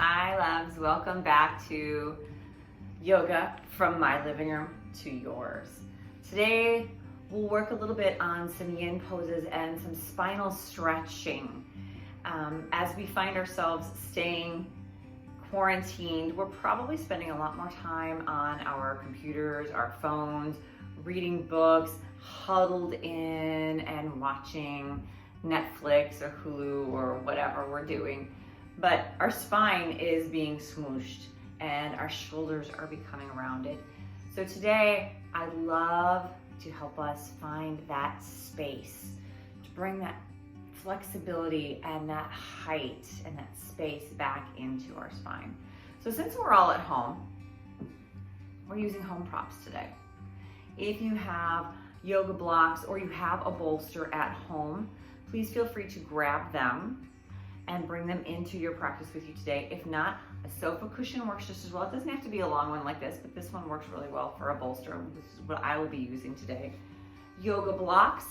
Hi loves, welcome back to yoga from my living room to yours. Today we'll work a little bit on some yin poses and some spinal stretching. As we find ourselves staying quarantined, we're probably spending a lot more time on our computers, our phones, reading books, huddled in and watching Netflix or Hulu or whatever we're doing. But our spine is being smooshed and our shoulders are becoming rounded. So today, I'd love to help us find that space, to bring that flexibility and that height and that space back into our spine. So since we're all at home, we're using home props today. If you have yoga blocks or you have a bolster at home, please feel free to grab them and bring them into your practice with you today. If not, a sofa cushion works just as well. It doesn't have to be a long one like this, but this one works really well for a bolster. This is what I will be using today. Yoga blocks.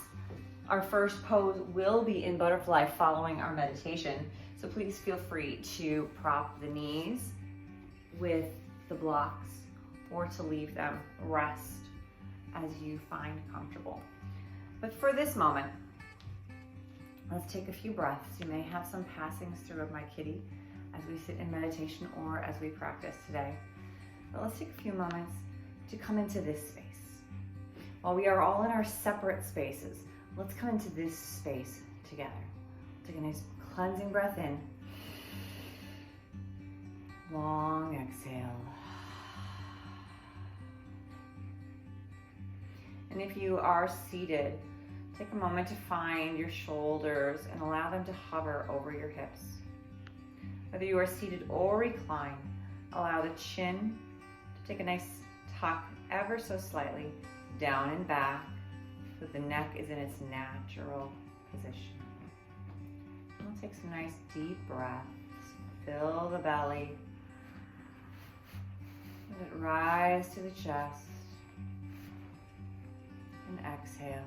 Our first pose will be in butterfly following our meditation. So please feel free to prop the knees with the blocks or to leave them rest as you find comfortable. But for this moment, let's take a few breaths. You may have some passings through of my kitty as we sit in meditation or as we practice today. But let's take a few moments to come into this space. While we are all in our separate spaces, let's come into this space together. Take a nice cleansing breath in. Long exhale. And if you are seated, take a moment to find your shoulders and allow them to hover over your hips. Whether you are seated or reclined, allow the chin to take a nice tuck ever so slightly down and back so the neck is in its natural position. And we'll take some nice deep breaths. Fill the belly. Let it rise to the chest. And exhale.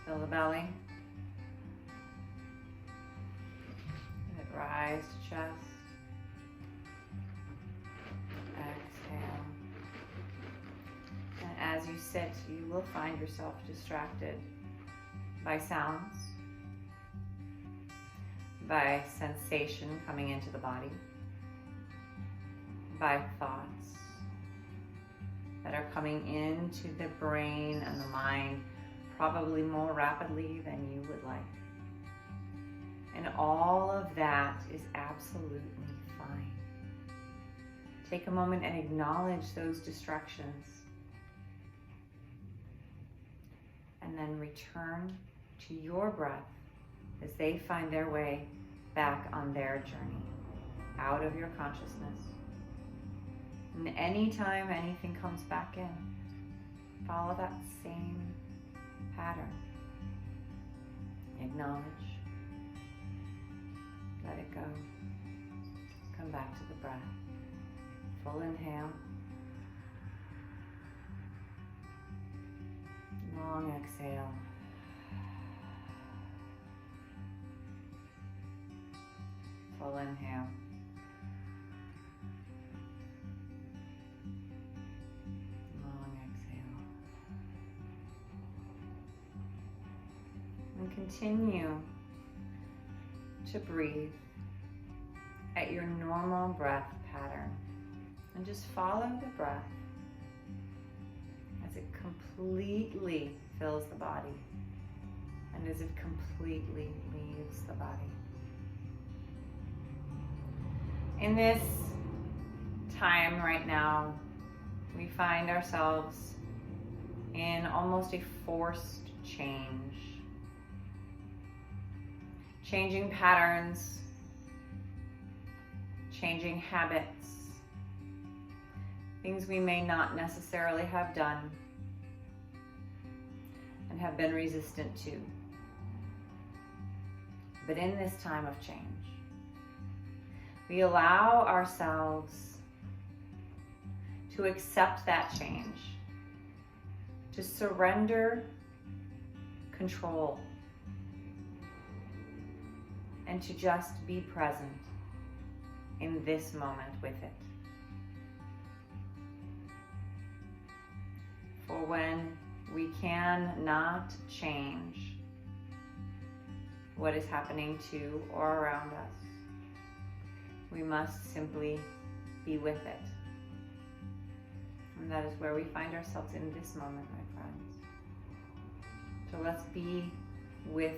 Fill the belly. Let it rise to chest. Exhale. And as you sit, you will find yourself distracted by sounds, by sensation coming into the body, by thoughts that are coming into the brain and the mind probably more rapidly than you would like. And all of that is absolutely fine. Take a moment and acknowledge those distractions. And then return to your breath as they find their way back on their journey out of your consciousness. And anytime anything comes back in, follow that same pattern. Acknowledge. Let it go. Come back to the breath. Full inhale. Long exhale. Full inhale. And continue to breathe at your normal breath pattern. And just follow the breath as it completely fills the body and as it completely leaves the body. In this time right now, we find ourselves in almost a forced change. Changing patterns, changing habits, things we may not necessarily have done and have been resistant to. But in this time of change, we allow ourselves to accept that change, to surrender control, and to just be present in this moment with it. For when we cannot change what is happening to or around us, we must simply be with it. And that is where we find ourselves in this moment, my friends. So let's be with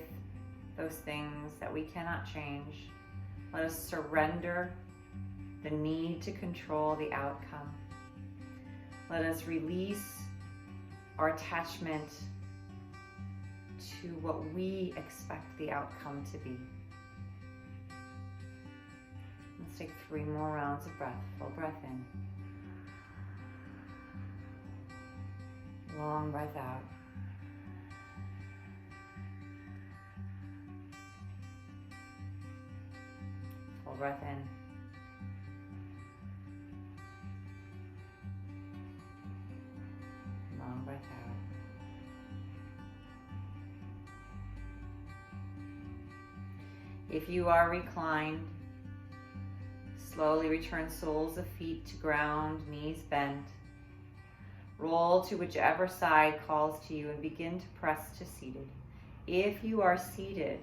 those things that we cannot change. Let us surrender the need to control the outcome. Let us release our attachment to what we expect the outcome to be. Let's take 3 more rounds of breath. Full breath in. Long breath out. Full breath in. Long breath out. If you are reclined, slowly return soles of feet to ground, knees bent. Roll to whichever side calls to you and begin to press to seated. If you are seated,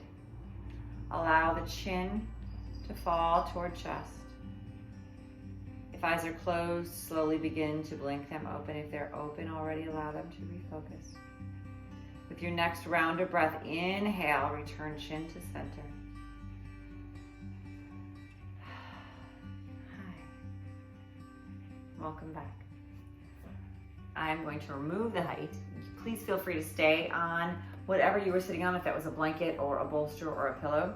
allow the chin to fall toward chest. If eyes are closed, slowly begin to blink them open. If they're open already, allow them to refocus. With your next round of breath, inhale, return chin to center. Hi. Welcome back. I'm going to remove the height. Please feel free to stay on whatever you were sitting on, if that was a blanket or a bolster or a pillow.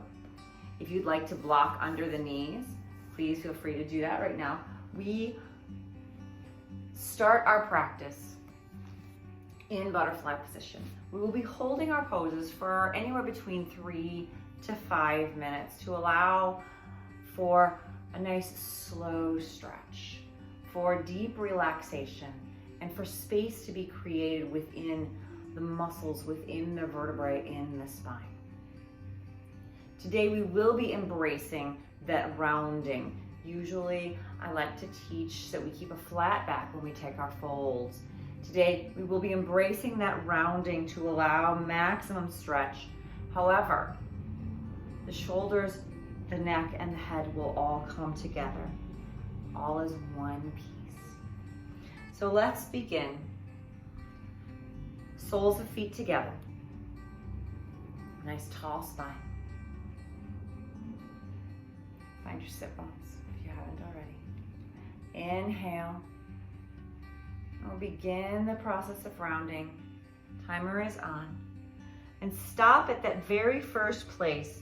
If you'd like to block under the knees, please feel free to do that right now. We start our practice in butterfly position. We will be holding our poses for anywhere between 3 to 5 minutes to allow for a nice slow stretch, for deep relaxation, and for space to be created within the muscles, within the vertebrae in the spine. Today we will be embracing that rounding. Usually I like to teach that we keep a flat back when we take our folds. Today we will be embracing that rounding to allow maximum stretch. However, the shoulders, the neck, and the head will all come together, all as one piece. So let's begin. Soles of feet together. Nice tall spine. Find your sit bones if you haven't already. Inhale. We'll begin the process of rounding. Timer is on. And stop at that very first place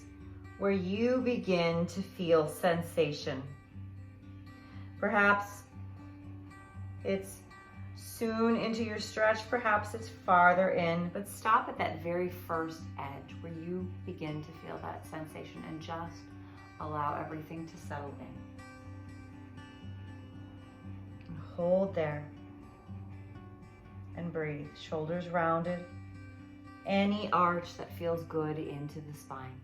where you begin to feel sensation. Perhaps it's soon into your stretch, perhaps it's farther in, but stop at that very first edge where you begin to feel that sensation and just allow everything to settle in. And hold there and breathe. Shoulders rounded. Any arch that feels good into the spine.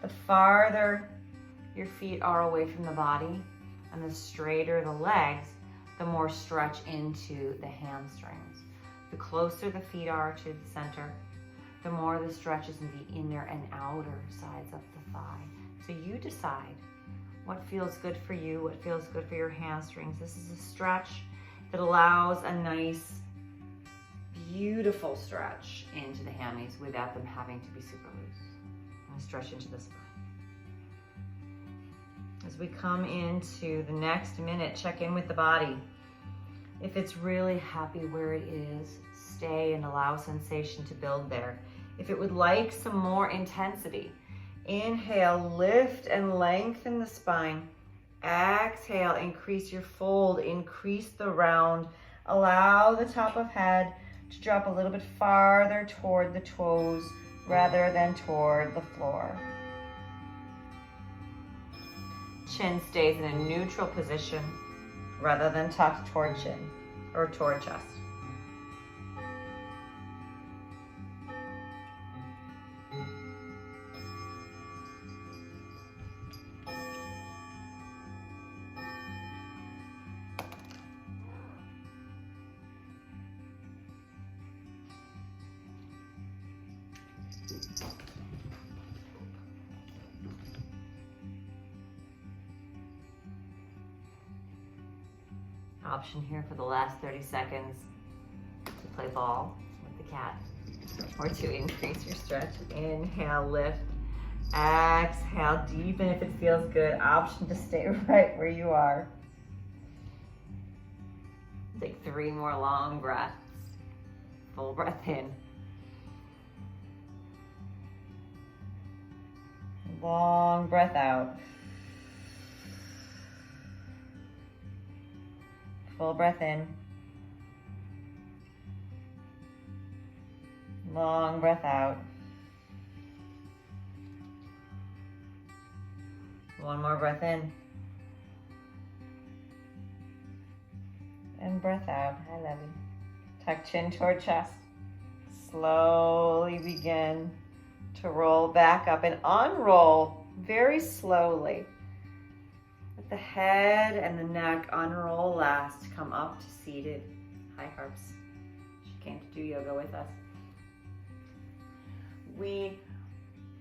The farther your feet are away from the body and the straighter the legs, the more stretch into the hamstrings. The closer the feet are to the center, the more the stretch is in the inner and outer sides of the thigh. So you decide what feels good for you, what feels good for your hamstrings. This is a stretch that allows a nice, beautiful stretch into the hammies without them having to be super loose. And stretch into the spine. As we come into the next minute, check in with the body. If it's really happy where it is, stay and allow sensation to build there. If it would like some more intensity, inhale, lift and lengthen the spine. Exhale, increase your fold, increase the round. Allow the top of head to drop a little bit farther toward the toes rather than toward the floor. Chin stays in a neutral position rather than tucked toward chin or toward chest. Option here for the last 30 seconds to play ball with the cat or to increase your stretch. Inhale, lift. Exhale, deepen if it feels good. Option to stay right where you are. Take 3 more long breaths. Full breath in. Long breath out. Full breath in. Long breath out. One more breath in. And breath out. I love you. Tuck chin toward chest. Slowly begin to roll back up and unroll very slowly. Let the head and the neck unroll last. Come up to seated. Hi, Harps. She came to do yoga with us. We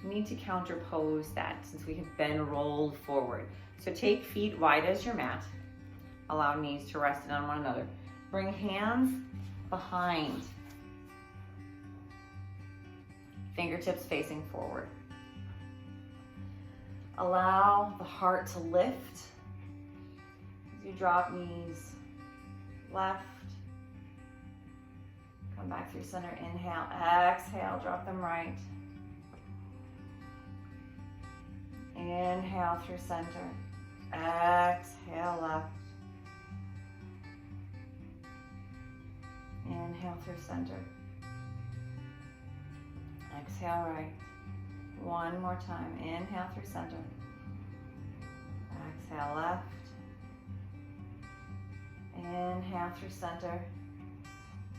need to counterpose that since we have been rolled forward. So take feet wide as your mat. Allow knees to rest on one another. Bring hands behind. Fingertips facing forward. Allow the heart to lift as you drop knees left. Come back through center. Inhale, exhale, drop them right. Inhale through center. Exhale left. Inhale through center. Exhale right. One more time. Inhale through center. Exhale left. Inhale through center.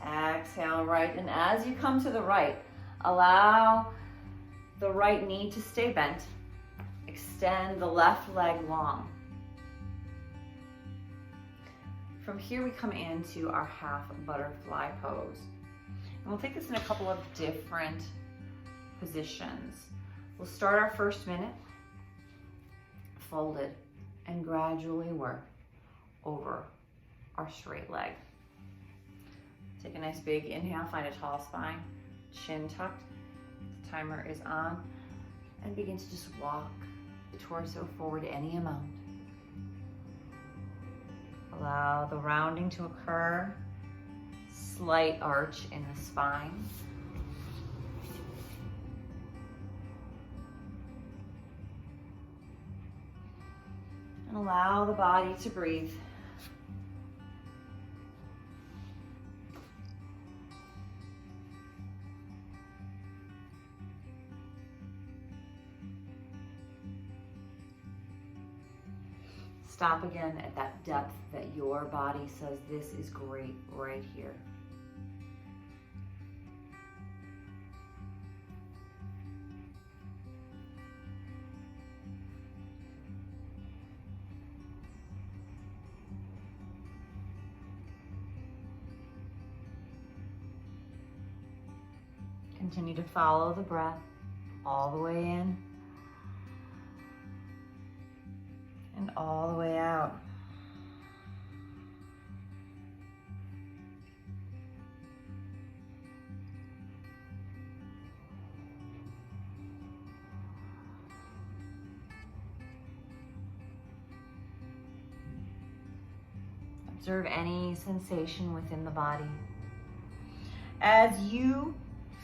Exhale right. And as you come to the right, allow the right knee to stay bent. Extend the left leg long. From here we come into our half butterfly pose. And we'll take this in a couple of different positions. We'll start our first minute folded and gradually work over our straight leg. Take a nice big inhale, find a tall spine, chin tucked. The timer is on, and begin to just walk the torso forward any amount. Allow the rounding to occur, slight arch in the spine. And allow the body to breathe. Stop again at that depth that your body says this is great right here. Continue to follow the breath all the way in and all the way out. Observe any sensation within the body. As you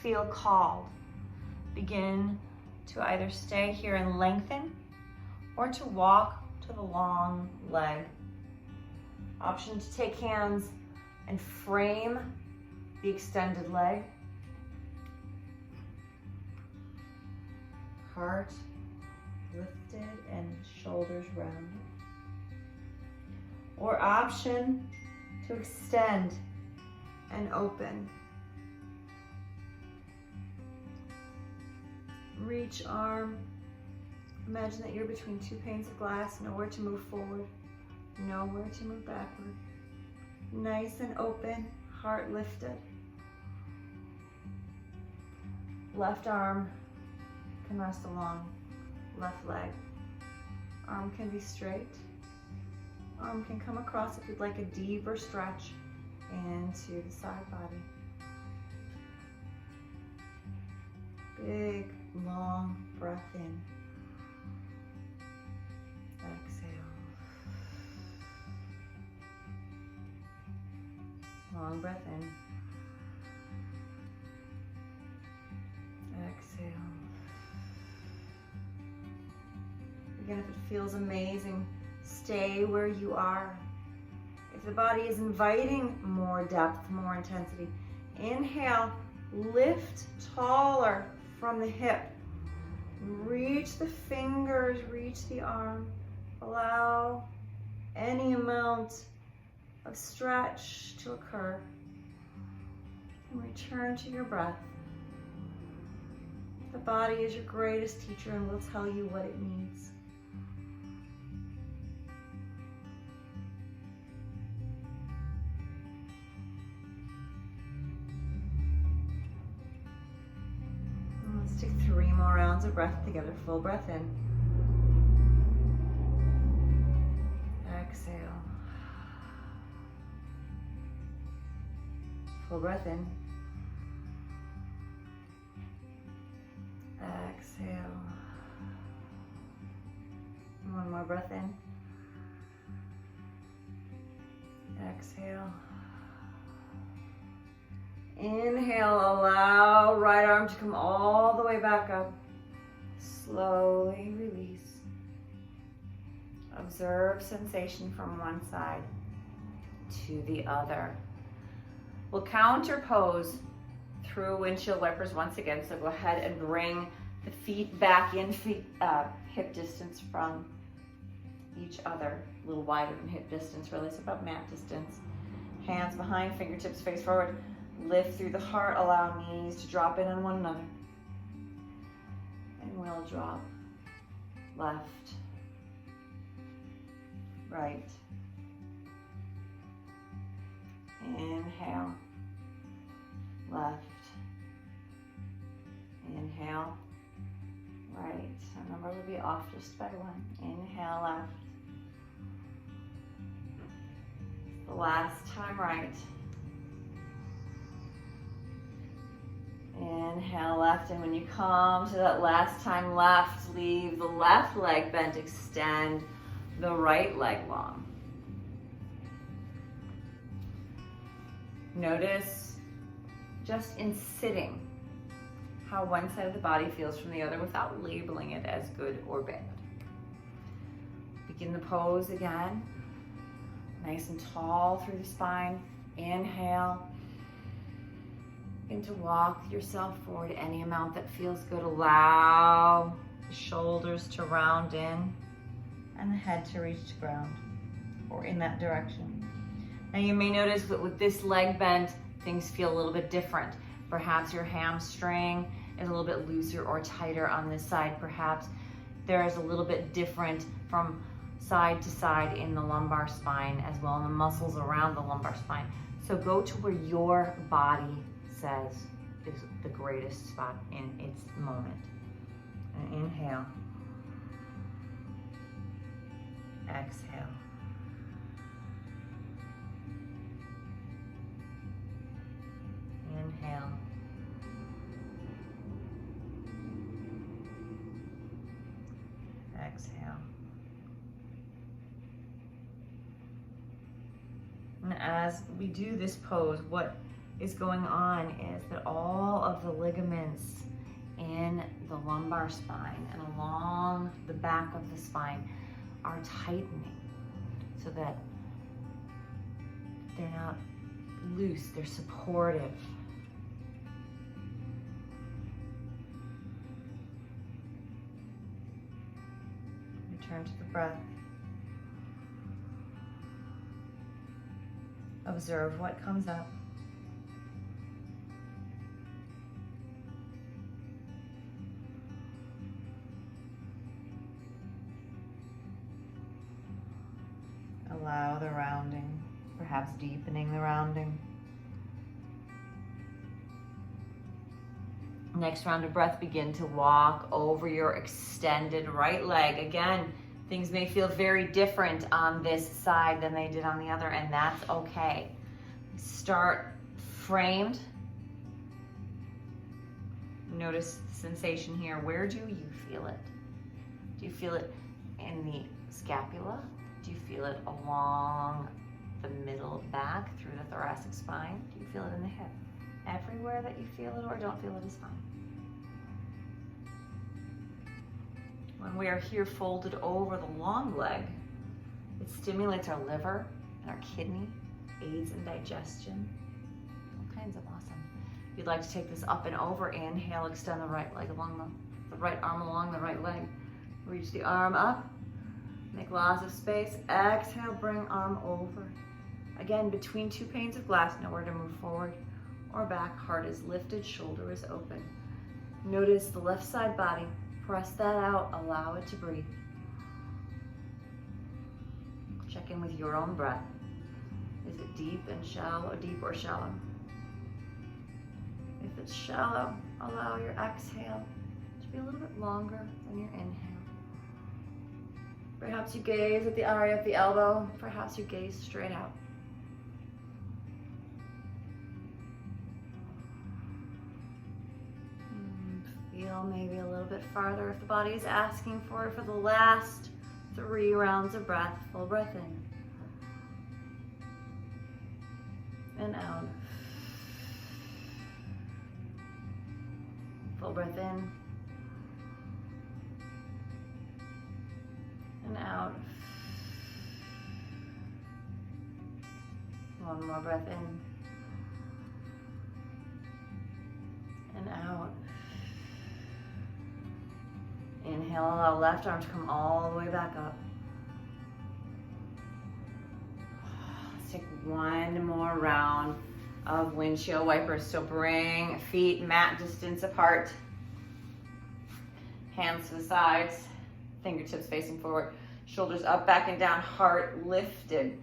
feel called, begin to either stay here and lengthen or to walk to the long leg. Option to take hands and frame the extended leg. Heart lifted and shoulders rounded. Or option to extend and open. Reach arm. Imagine that you're between two panes of glass, nowhere to move forward, nowhere to move backward. Nice and open, heart lifted. Left arm can rest along left leg. Arm can be straight. Arm can come across if you'd like a deeper stretch into the side body. Big, long breath in. Exhale. Long breath in. Exhale. Again, if it feels amazing, stay where you are. If the body is inviting more depth, more intensity, inhale, lift taller from the hip. Reach the fingers, reach the arm. Allow any amount of stretch to occur. And return to your breath. The body is your greatest teacher and will tell you what it needs. And let's take 3 more rounds of breath together. Full breath in. Exhale. Full breath in. Exhale. One more breath in. Exhale. Inhale, allow right arm to come all the way back up. Slowly release. Observe sensation from one side to the other. We'll counter pose through windshield wipers once again. So go ahead and bring the feet back in, hip distance from each other. A little wider than hip distance, really, so about mat distance. Hands behind, fingertips face forward. Lift through the heart, allow knees to drop in on one another. And we'll drop left, right. Inhale, left. Inhale, right. Our number will be off just by 1. Inhale, left. The last time right. Inhale, left. And when you come to that last time left, leave the left leg bent, extend the right leg long. Notice just in sitting how one side of the body feels from the other without labeling it as good or bad. Begin the pose again. Nice and tall through the spine. Inhale. Begin to walk yourself forward any amount that feels good. Allow the shoulders to round in and the head to reach the ground or in that direction. Now you may notice that with this leg bent, things feel a little bit different. Perhaps your hamstring is a little bit looser or tighter on this side. Perhaps there is a little bit different from side to side in the lumbar spine as well, and the muscles around the lumbar spine. So go to where your body says is the greatest spot in its moment. And inhale. Exhale. Inhale. Exhale. And as we do this pose, what is going on is that all of the ligaments in the lumbar spine and along the back of the spine are tightening so that they're not loose, they're supportive. Return to the breath. Observe what comes up. Allow the rounding, perhaps deepening the rounding. Next round of breath, begin to walk over your extended right leg. Again, things may feel very different on this side than they did on the other, and that's okay. Start framed. Notice the sensation here. Where do you feel it? Do you feel it in the scapula? Do you feel it along the middle back through the thoracic spine? Do you feel it in the hip? Everywhere that you feel it or don't feel it is fine. When we are here folded over the long leg, it stimulates our liver and our kidney, aids in digestion, all kinds of awesome. If you'd like to take this up and over, inhale, extend the right leg along the right arm along the right leg. Reach the arm up, make lots of space. Exhale, bring arm over. Again, between two panes of glass, nowhere to move forward or back. Heart is lifted, shoulder is open. Notice the left side body. Press that out, allow it to breathe. Check in with your own breath. Is it deep and shallow, deep or shallow? If it's shallow, allow your exhale to be a little bit longer than your inhale. Perhaps you gaze at the area of the elbow. Perhaps you gaze straight out. Feel maybe a little bit farther if the body is asking for it for the last 3 rounds of breath. Full breath in and out. Full breath in and out. One more breath in and out. Inhale, allow left arm to come all the way back up. Let's take one more round of windshield wipers. So bring feet mat distance apart. Hands to the sides, fingertips facing forward, shoulders up, back and down, heart lifted.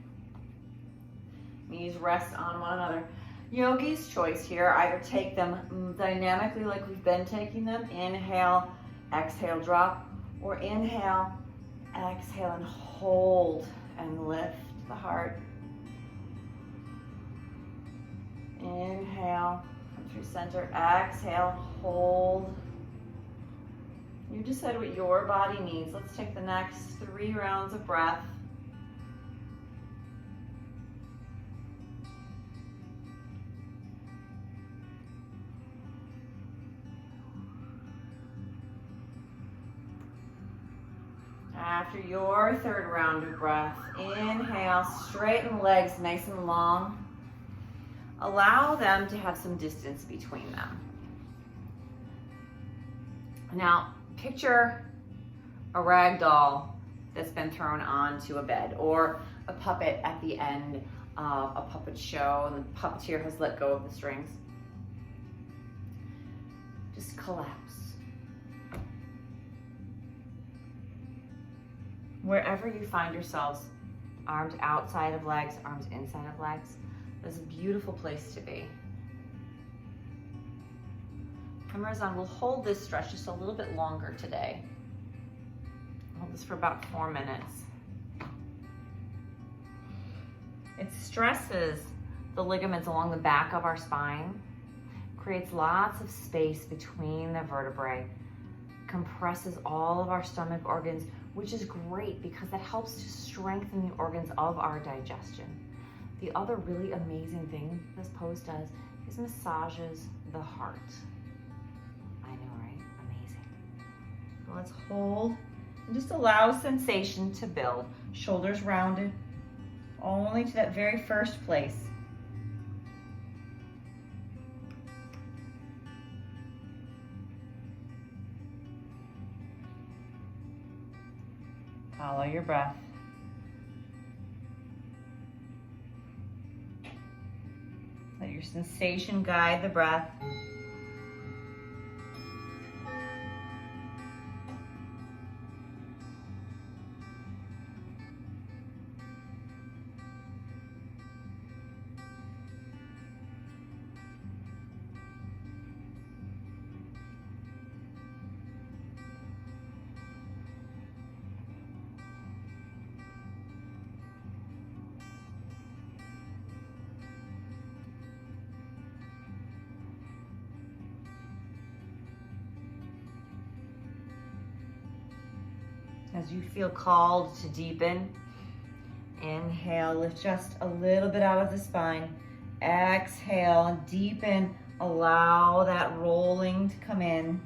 Knees rest on one another. Yogi's choice here, either take them dynamically like we've been taking them, inhale, exhale, drop, or inhale, exhale, and hold and lift the heart. Inhale, come through center, exhale, hold. You decide what your body needs. Let's take the next 3 rounds of breath. After your 3rd round of breath, inhale, straighten legs nice and long. Allow them to have some distance between them. Now, picture a rag doll that's been thrown onto a bed, or a puppet at the end of a puppet show and the puppeteer has let go of the strings. Just collapse. Wherever you find yourselves, arms outside of legs, arms inside of legs, that's a beautiful place to be. Cameras on. We'll hold this stretch just a little bit longer today. Hold this for about 4 minutes. It stresses the ligaments along the back of our spine, creates lots of space between the vertebrae, compresses all of our stomach organs, which is great because that helps to strengthen the organs of our digestion. The other really amazing thing this pose does is massages the heart. I know, right? Amazing. So let's hold and just allow sensation to build. Shoulders rounded, only to that very first place. Follow your breath. Let your sensation guide the breath. As you feel called to deepen, inhale, lift just a little bit out of the spine. Exhale, deepen, allow that rolling to come in,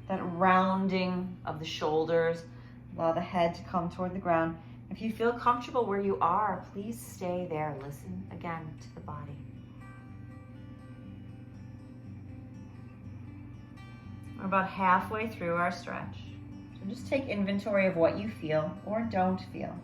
that rounding of the shoulders. Allow the head to come toward the ground. If you feel comfortable where you are, please stay there. Listen again to the body. We're about halfway through our stretch. So just take inventory of what you feel or don't feel.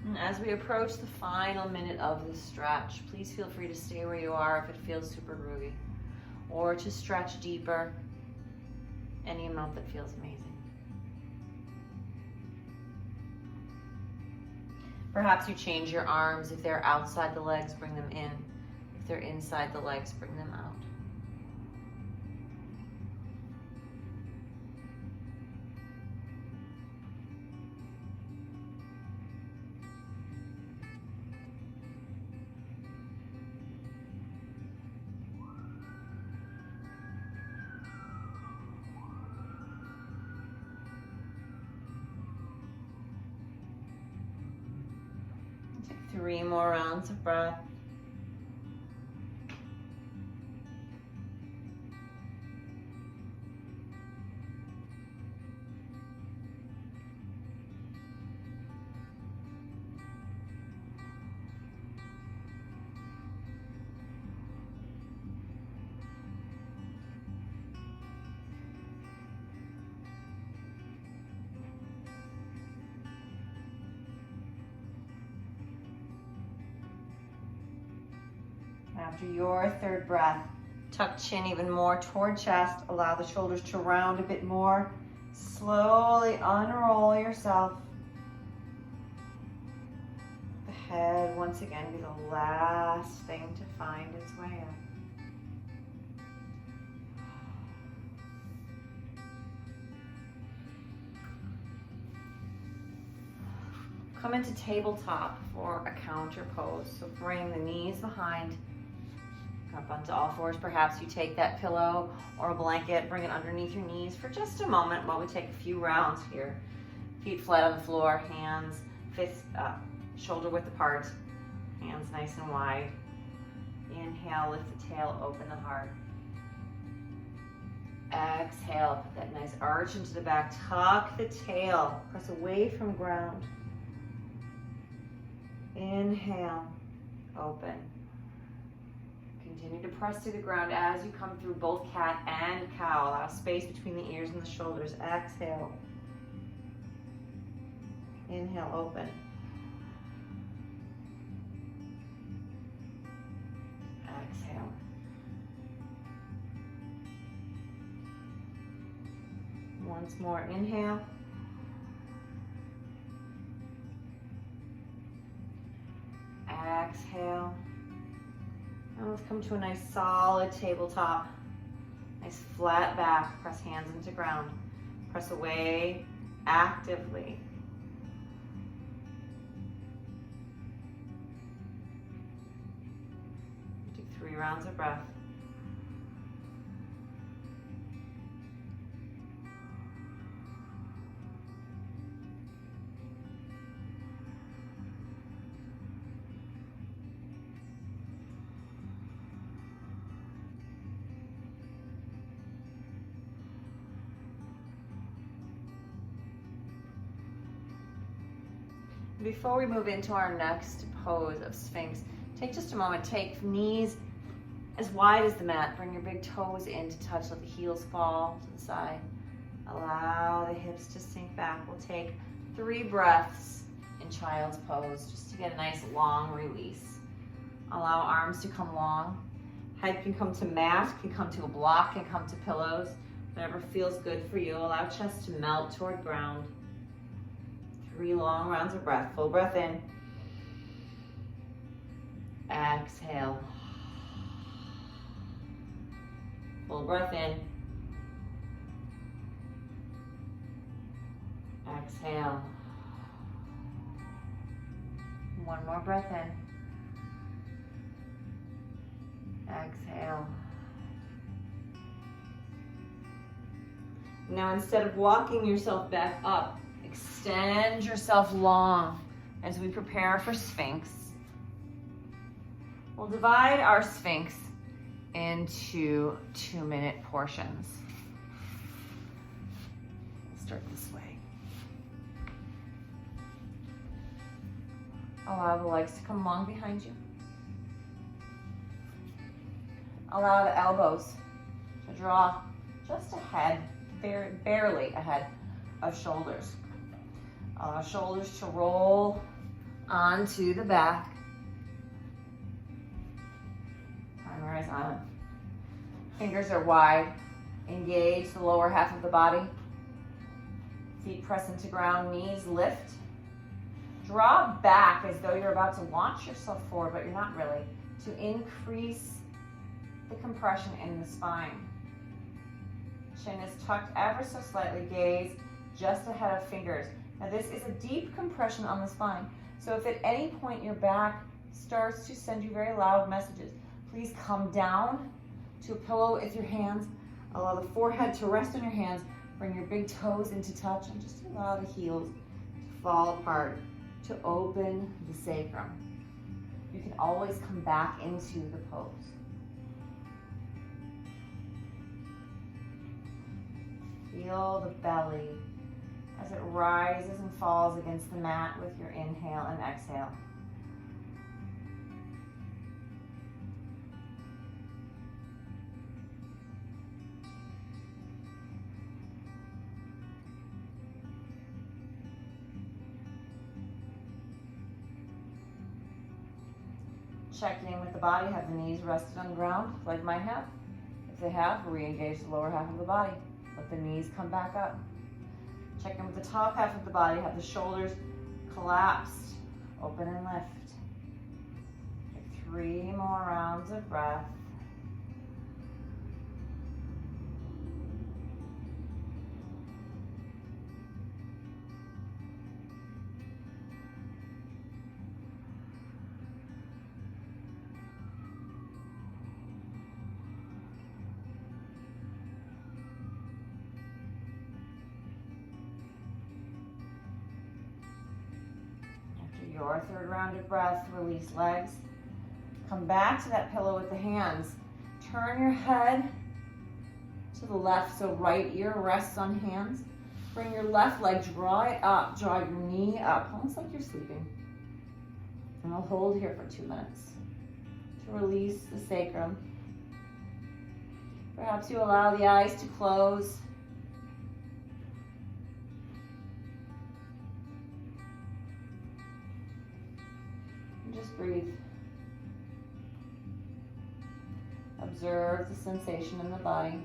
And as we approach the final minute of the stretch, please feel free to stay where you are if it feels super groovy, or to stretch deeper, any amount that feels amazing. Perhaps you change your arms. If they're outside the legs, bring them in. If they're inside the legs, bring them out. Take 3 more rounds of breath. After your 3rd breath, tuck chin even more toward chest. Allow the shoulders to round a bit more. Slowly unroll yourself. The head, once again, be the last thing to find its way up. Come into tabletop for a counter pose. So bring the knees behind, up onto all fours. Perhaps you take that pillow or a blanket, bring it underneath your knees for just a moment while we take a few rounds here. Feet flat on the floor, hands fists shoulder width apart, hands nice and wide. Inhale, lift the tail, open the heart. Exhale, put that nice arch into the back, tuck the tail, press away from ground. Inhale, open. Continue to press to the ground as you come through both cat and cow. Allow space between the ears and the shoulders. Exhale. Inhale, open. Exhale. Once more, inhale. Exhale. Now let's come to a nice solid tabletop. Nice flat back. Press hands into ground. Press away actively. Take 3 rounds of breath. Before we move into our next pose of Sphinx, take just a moment, take knees as wide as the mat. Bring your big toes in to touch, let the heels fall to the side. Allow the hips to sink back. We'll take 3 breaths in child's pose just to get a nice long release. Allow arms to come long. Head can come to mat, can come to a block, can come to pillows. Whatever feels good for you. Allow chest to melt toward ground. 3 long rounds of breath. Full breath in. Exhale. Full breath in. Exhale. One more breath in. Exhale. Now instead of walking yourself back up, extend yourself long as we prepare for Sphinx. We'll divide our Sphinx into 2-minute portions. We'll start this way. Allow the legs to come long behind you. Allow the elbows to draw just ahead, barely ahead of shoulders. Allow shoulders to roll onto the back. Primary is on. Fingers are wide. Engage the lower half of the body. Feet press into ground, knees lift. Draw back as though you're about to launch yourself forward, but you're not really, to increase the compression in the spine. Chin is tucked ever so slightly, gaze just ahead of fingers. Now this is a deep compression on the spine, so if at any point your back starts to send you very loud messages, please come down to a pillow with your hands. Allow the forehead to rest on your hands. Bring your big toes into touch and just allow the heels to fall apart, to open the sacrum. You can always come back into the pose. Feel the belly as it rises and falls against the mat with your inhale and exhale. Check in with the body. Have the knees rested on the ground like mine have? If they have, re-engage the lower half of the body. Let the knees come back up. Check in with the top half of the body. Have the shoulders collapsed, open and lift. Take 3 more rounds of breath. Your 3rd round of breath, release legs. Come back to that pillow with the hands. Turn your head to the left, so right ear rests on hands. Bring your left leg, draw it up, draw your knee up, almost like you're sleeping. And we'll hold here for 2 minutes to release the sacrum. Perhaps you allow the eyes to close. Just breathe. Observe the sensation in the body.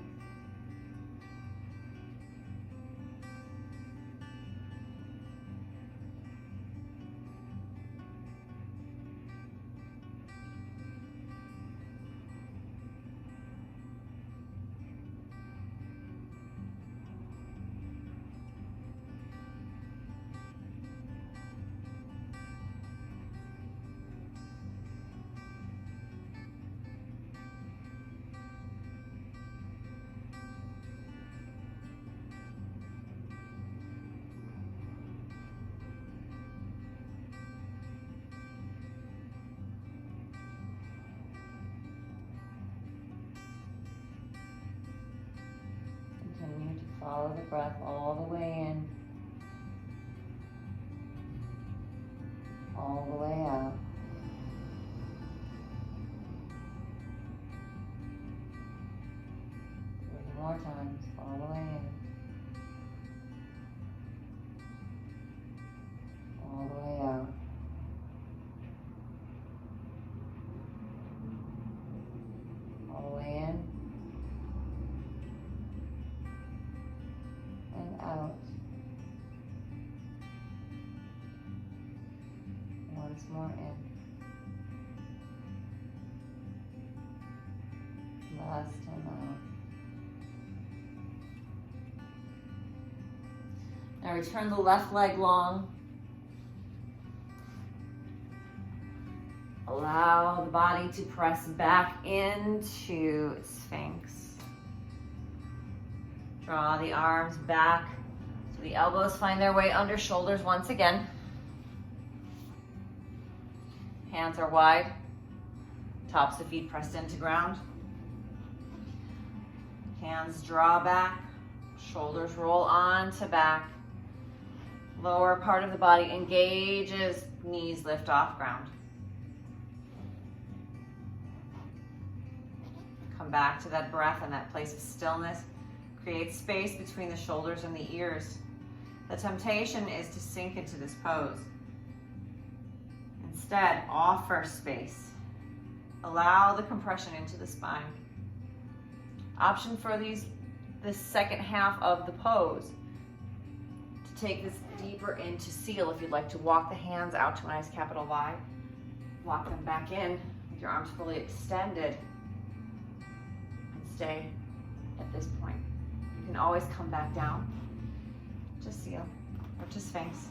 Follow the breath all the way in, all the way out. 3 more times, all the way in, all the way out. Once more in. Last time out. Now return the left leg long. Allow the body to press back into Sphinx. Draw the arms back so the elbows find their way under shoulders once again. Hands are wide. Tops of feet pressed into ground. Hands draw back. Shoulders roll on to back. Lower part of the body engages. Knees lift off ground. Come back to that breath and that place of stillness. Create space between the shoulders and the ears. The temptation is to sink into this pose. Instead, offer space. Allow the compression into the spine. Option for this second half of the pose to take this deeper into seal. If you'd like to walk the hands out to a nice capital Y, walk them back in with your arms fully extended. Stay at this point. You can always come back down to seal or to Sphinx.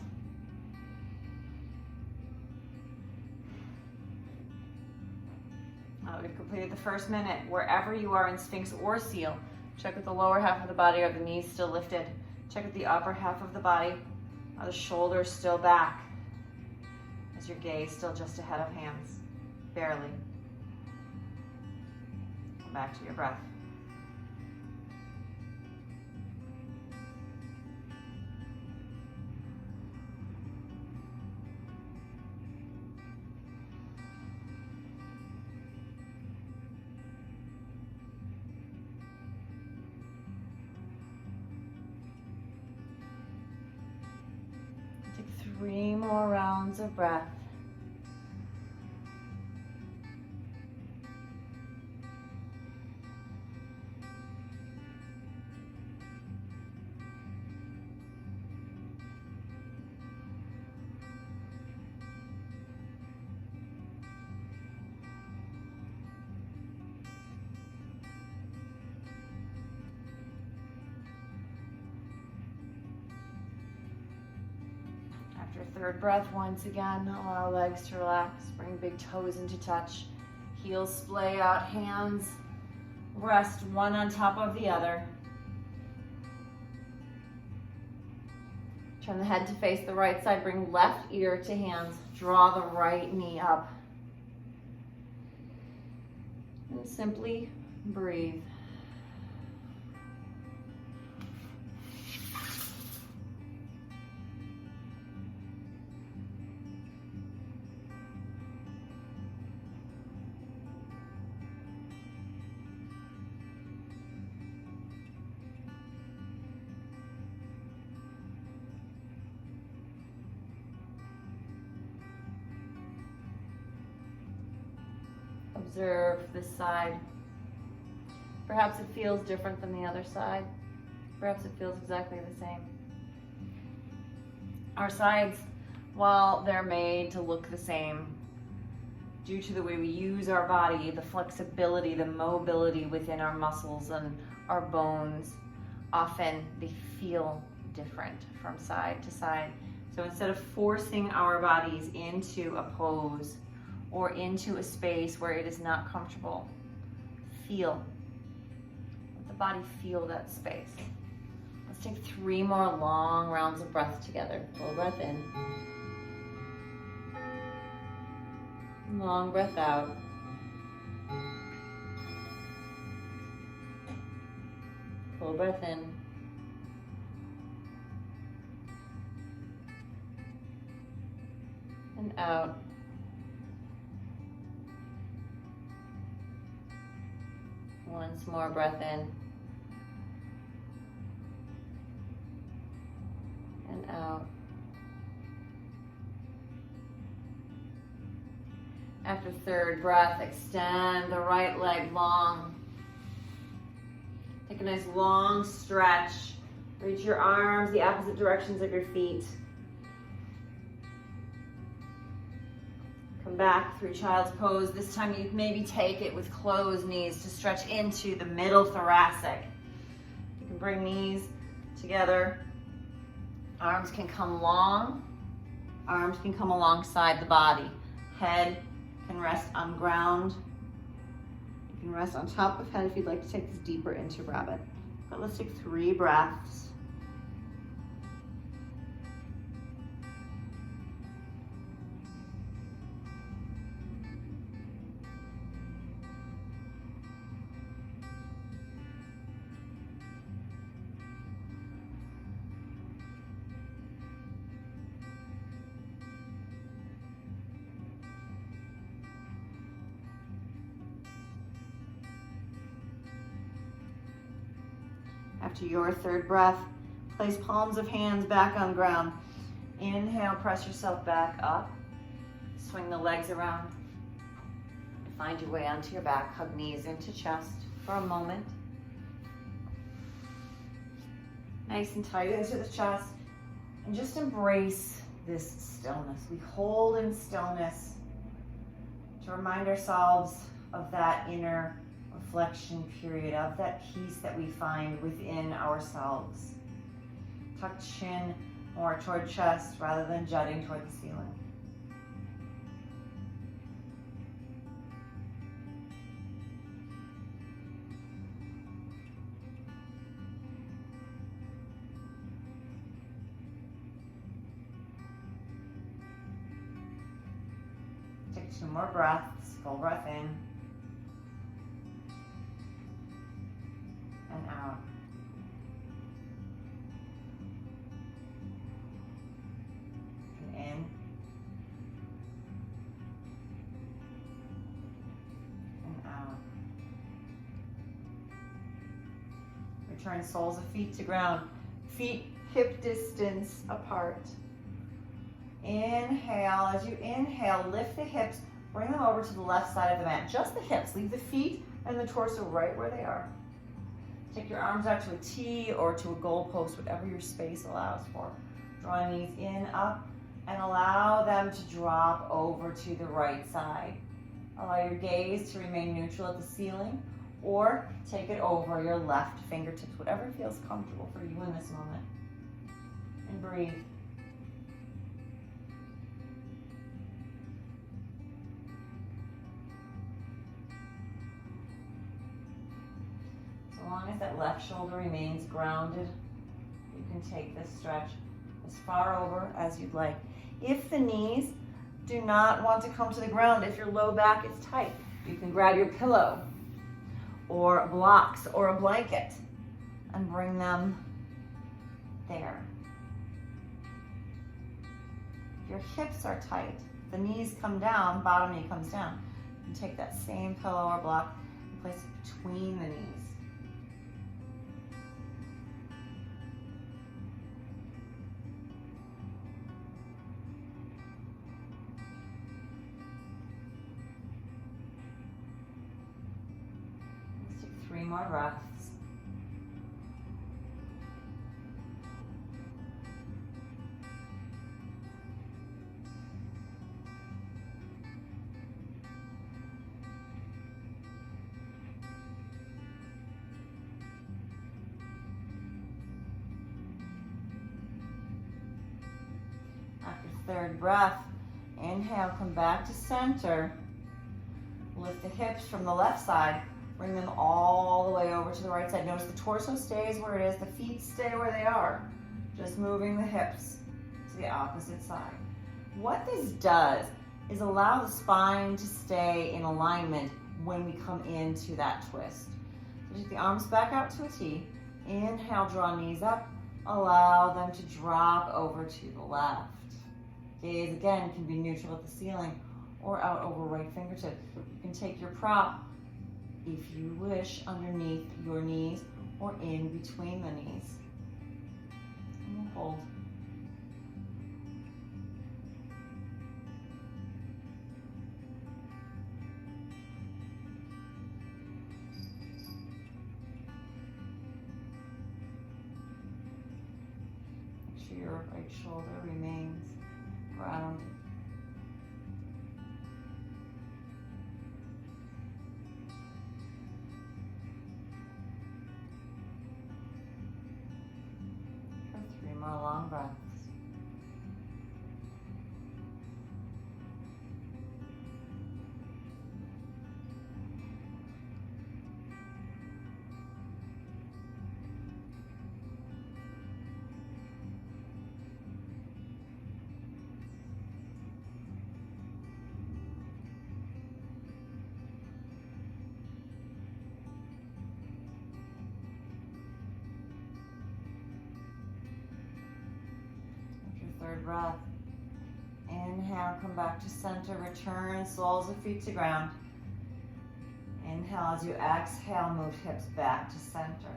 Now that we've completed the first minute, wherever you are in Sphinx or seal, check with the lower half of the body. Are the knees still lifted? Check with the upper half of the body. Are the shoulders still back? Is your gaze still just ahead of hands? Barely. Come back to your breath. Take 3 more rounds of breath. After third breath, once again, allow legs to relax. Bring big toes into touch. Heels splay out, hands rest one on top of the other. Turn the head to face the right side. Bring left ear to hands. Draw the right knee up. And simply breathe. Observe this side. Perhaps it feels different than the other side. Perhaps it feels exactly the same. Our sides, while they're made to look the same, due to the way we use our body, the flexibility, the mobility within our muscles and our bones, often they feel different from side to side. So instead of forcing our bodies into a pose or into a space where it is not comfortable, feel. Let the body feel that space. Let's take 3 more long rounds of breath together. Full breath in. Long breath out. Full breath in. And out. Once more breath in. And out. After third breath, extend the right leg long. Take a nice long stretch. Reach your arms the opposite directions of your feet. Come back through child's pose. This time you maybe take it with closed knees to stretch into the middle thoracic. You can bring knees together. Arms can come long. Arms can come alongside the body. Head can rest on ground. You can rest on top of head if you'd like to take this deeper into rabbit. But let's take 3 breaths. After your 3rd breath, place palms of hands back on ground. Inhale, press yourself back up. Swing the legs around. Find your way onto your back. Hug knees into chest for a moment. Nice and tight into the chest. And just embrace this stillness. We hold in stillness to remind ourselves of that inner reflection period, of that peace that we find within ourselves. Tuck chin more toward chest rather than jutting toward the ceiling. Take 2 more breaths, full breath in. And out. And in. And out. Return soles of feet to ground. Feet hip distance apart. Inhale. As you inhale, lift the hips, bring them over to the left side of the mat. Just the hips. Leave the feet and the torso right where they are. Take your arms out to a T or to a goalpost, whatever your space allows for. Draw knees in, up, and allow them to drop over to the right side. Allow your gaze to remain neutral at the ceiling, or take it over your left fingertips, whatever feels comfortable for you in this moment. And breathe. As long as that left shoulder remains grounded, you can take this stretch as far over as you'd like. If the knees do not want to come to the ground, if your low back is tight, you can grab your pillow or blocks or a blanket and bring them there. If your hips are tight, the knees come down, bottom knee comes down. You can take that same pillow or block and place it between the knees. Let's take 3 more breaths. After 3rd breath, inhale, come back to center. Lift the hips from the left side, bring them all the way over to the right side. Notice the torso stays where it is, the feet stay where they are. Just moving the hips to the opposite side. What this does is allow the spine to stay in alignment when we come into that twist. So take the arms back out to a T. Inhale, draw knees up. Allow them to drop over to the left. Gaze again can be neutral at the ceiling or out over right fingertip. You can take your prop, if you wish, underneath your knees or in between the knees. And we'll hold. Make sure your right shoulder remains grounded. third breath. Inhale, come back to center, return soles of feet to ground. Inhale, as you exhale, move hips back to center.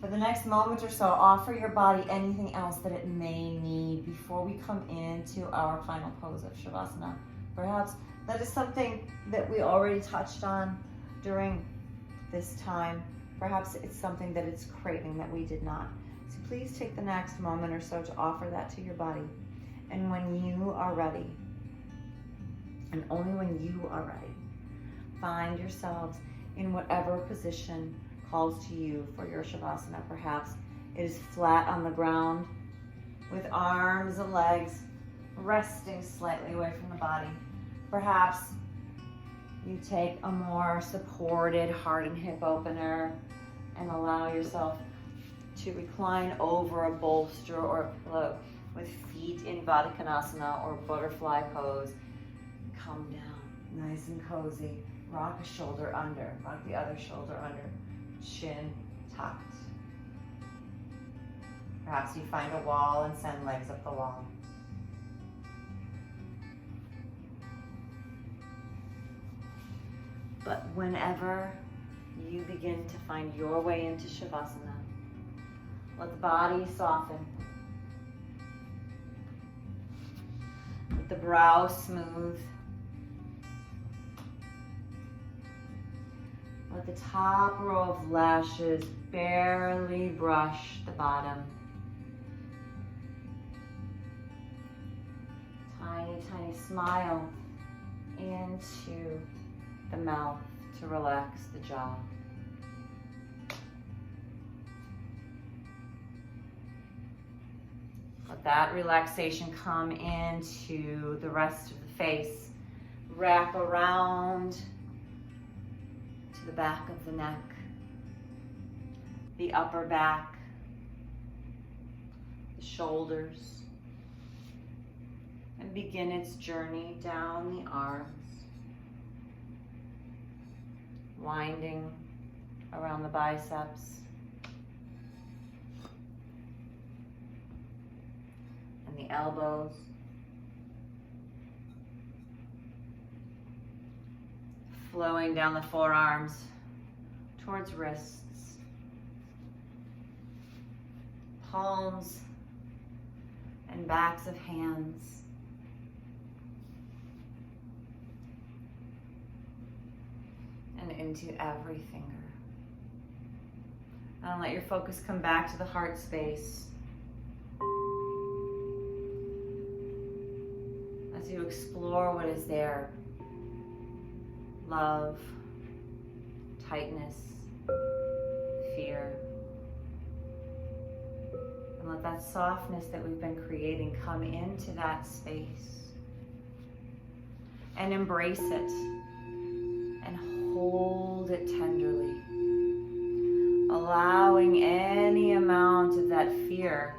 For the next moment or so, offer your body anything else that it may need before we come into our final pose of Shavasana. Perhaps that is something that we already touched on during this time. Perhaps it's something that it's craving that we did not. So please take the next moment or so to offer that to your body. And when you are ready, and only when you are ready, find yourselves in whatever position calls to you for your Shavasana. Perhaps it is flat on the ground with arms and legs resting slightly away from the body. Perhaps you take a more supported heart and hip opener and allow yourself to recline over a bolster or a pillow with feet in Baddha Konasana or butterfly pose. Come down, nice and cozy. Rock a shoulder under, rock the other shoulder under, chin tucked. Perhaps you find a wall and send legs up the wall. But whenever you begin to find your way into Shavasana, let the body soften. Let the brow smooth. Let the top row of lashes barely brush the bottom. Tiny, tiny smile into the mouth to relax the jaw. Let that relaxation come into the rest of the face. Wrap around to the back of the neck, the upper back, the shoulders, and begin its journey down the arms, winding around the biceps and the elbows, flowing down the forearms towards wrists, palms and backs of hands, and into every finger. And let your focus come back to the heart space as you explore what is there. Love, tightness, fear. And let that softness that we've been creating come into that space. And embrace it. And hold it tenderly. Allowing any amount of that fear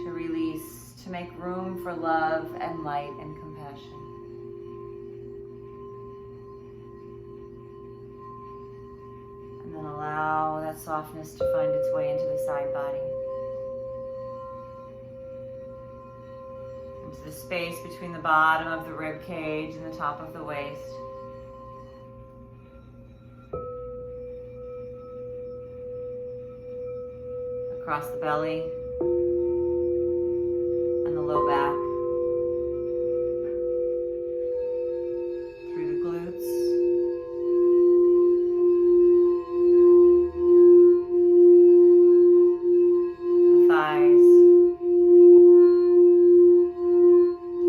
to release, to make room for love and light and compassion. And then allow that softness to find its way into the side body. Into the space between the bottom of the rib cage and the top of the waist. Across the belly and the low back, through the glutes, the thighs,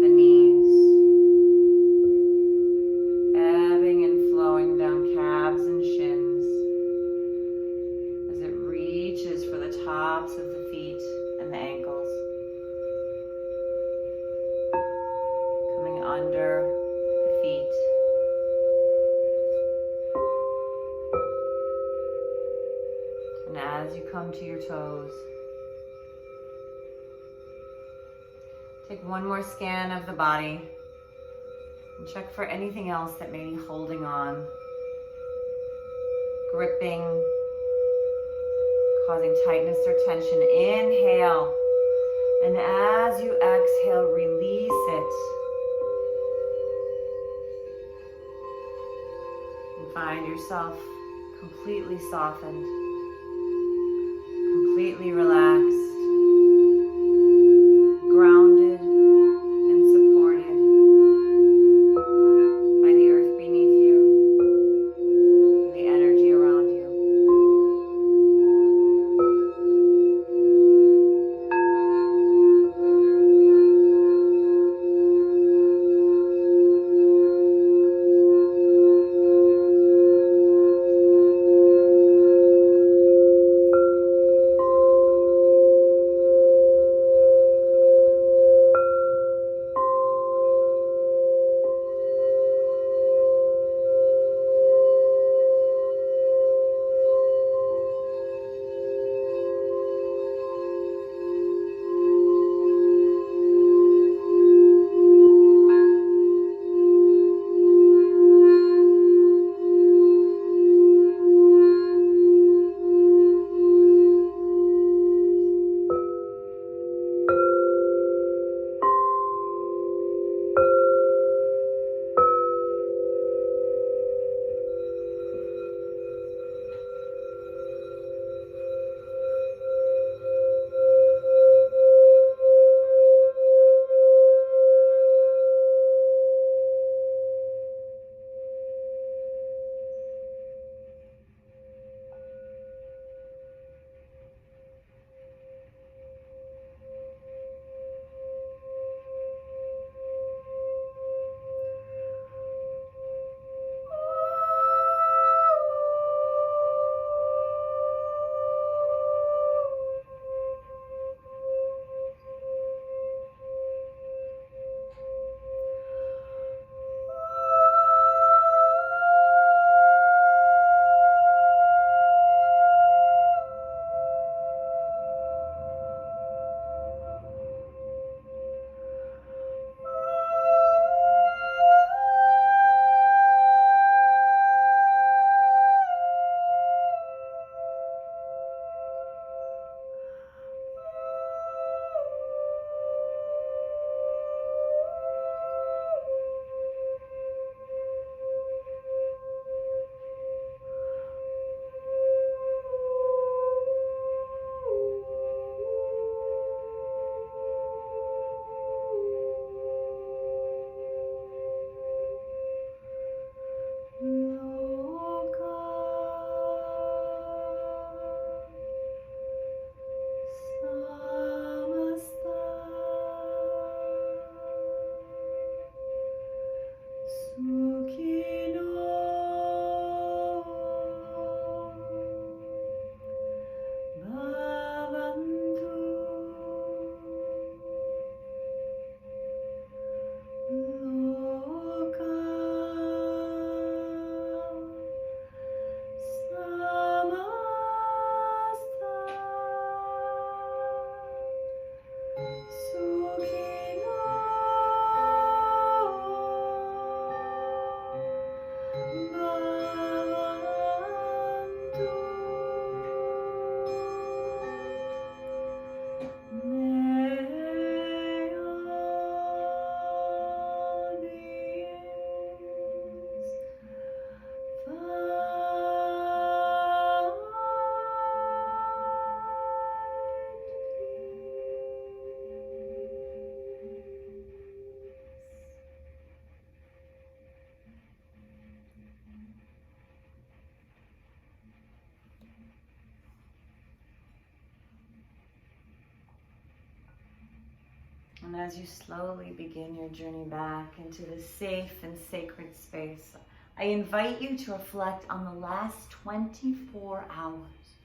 the knees, ebbing and flowing down calves and shins as it reaches for the tops of the feet and the ankles, coming under the feet, and as you come to your toes, take one more scan of the body and check for anything else that may be holding on, gripping, causing tightness or tension. Inhale, And as you exhale, release it. And find yourself completely softened, completely relaxed, grounded and supported by the earth beneath you and the energy around you. And as you slowly begin your journey back into this safe and sacred space, I invite you to reflect on the last 24 hours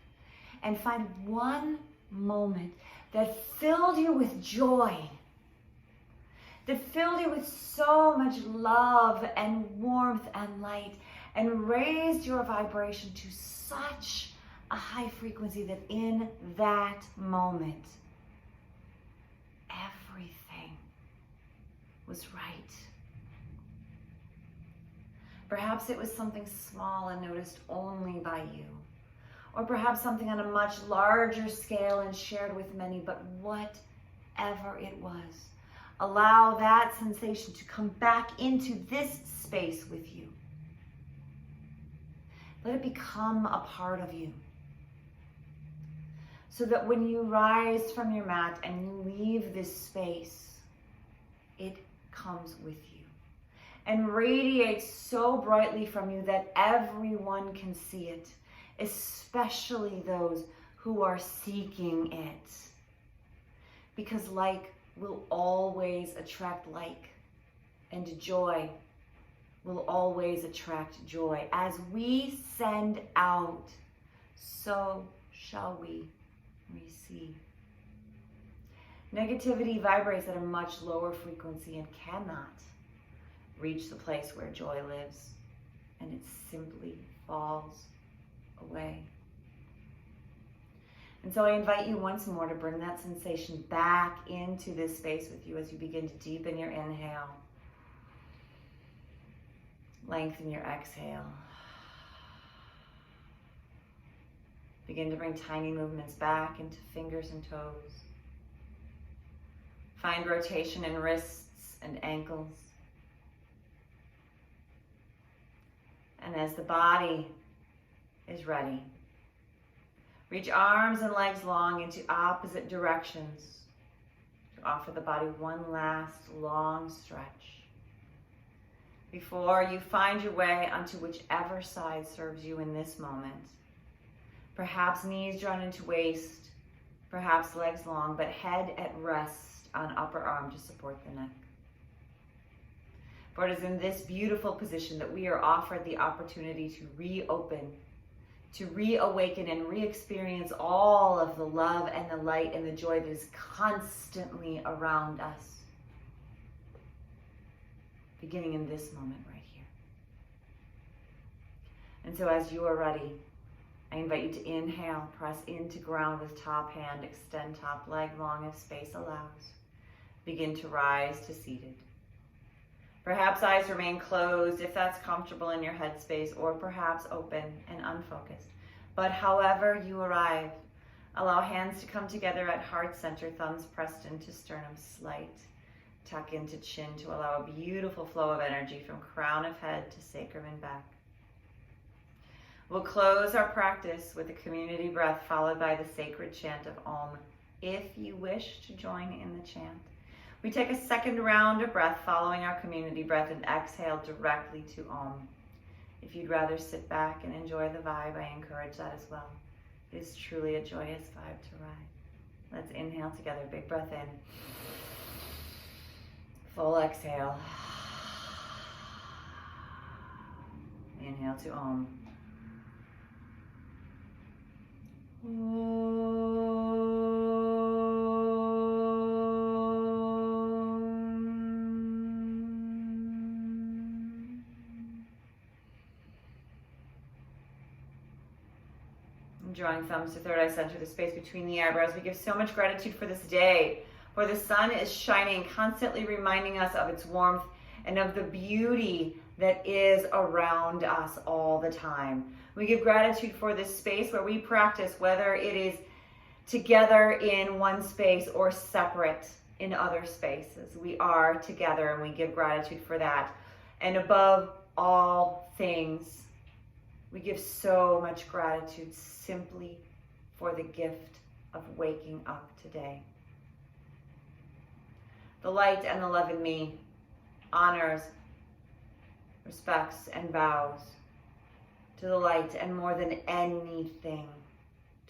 and find one moment that filled you with joy, that filled you with so much love and warmth and light, and raised your vibration to such a high frequency that in that moment, everything was right. Perhaps it was something small and noticed only by you, or perhaps something on a much larger scale and shared with many, but what whatever it was. Allow that sensation to come back into this space with you. Let it become a part of you. So that when you rise from your mat and you leave this space, it comes with you and radiates so brightly from you that everyone can see it, especially those who are seeking it. Because like will always attract like, and joy will always attract joy. As we send out, so shall we receive. Negativity vibrates at a much lower frequency and cannot reach the place where joy lives, and it simply falls away. And so I invite you once more to bring that sensation back into this space with you as you begin to deepen your inhale. Lengthen your exhale. Begin to bring tiny movements back into fingers and toes. Find rotation in wrists and ankles. And as the body is ready, reach arms and legs long into opposite directions to offer the body one last long stretch before you find your way onto whichever side serves you in this moment. Perhaps knees drawn into waist, perhaps legs long, but head at rest on upper arm to support the neck. For it is in this beautiful position that we are offered the opportunity to reopen, to reawaken and re-experience all of the love and the light and the joy that is constantly around us, beginning in this moment right here. And so as you are ready, I invite you to inhale, press into ground with top hand, extend top leg long if space allows. Begin to rise to seated. Perhaps eyes remain closed if that's comfortable in your headspace, or perhaps open and unfocused. But however you arrive, allow hands to come together at heart center, thumbs pressed into sternum, slight tuck into chin to allow a beautiful flow of energy from crown of head to sacrum and back. We'll close our practice with a community breath followed by the sacred chant of Om, if you wish to join in the chant. We take a second round of breath following our community breath and exhale directly to Om. If you'd rather sit back and enjoy the vibe, I encourage that as well. It is truly a joyous vibe to ride. Let's inhale together. Big breath in. Full exhale. Inhale to Om. Drawing thumbs to third eye center, the space between the eyebrows. We give so much gratitude for this day, for the sun is shining, constantly reminding us of its warmth and of the beauty that is around us all the time. We give gratitude for this space where we practice, whether it is together in one space or separate in other spaces. We are together and we give gratitude for that. And above all things, we give so much gratitude simply for the gift of waking up today. The light and the love in me honors, respects, and bows to the light, and more than anything,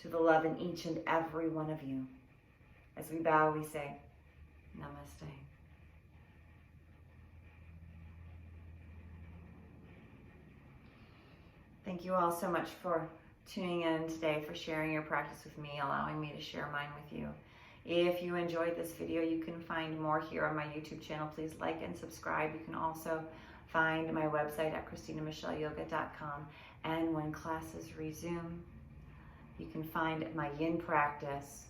to the love in each and every one of you. As we bow, we say, Namaste. Thank you all so much for tuning in today, for sharing your practice with me, allowing me to share mine with you. If you enjoyed this video, you can find more here on my YouTube channel. Please like and subscribe. You can also find my website at ChristinaMichelleYoga.com. And when classes resume, you can find my yin practice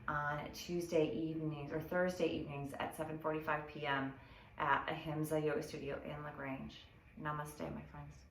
on Tuesday evenings or Thursday evenings at 7:45 p.m. at Ahimsa Yoga Studio in LaGrange. Namaste, my friends.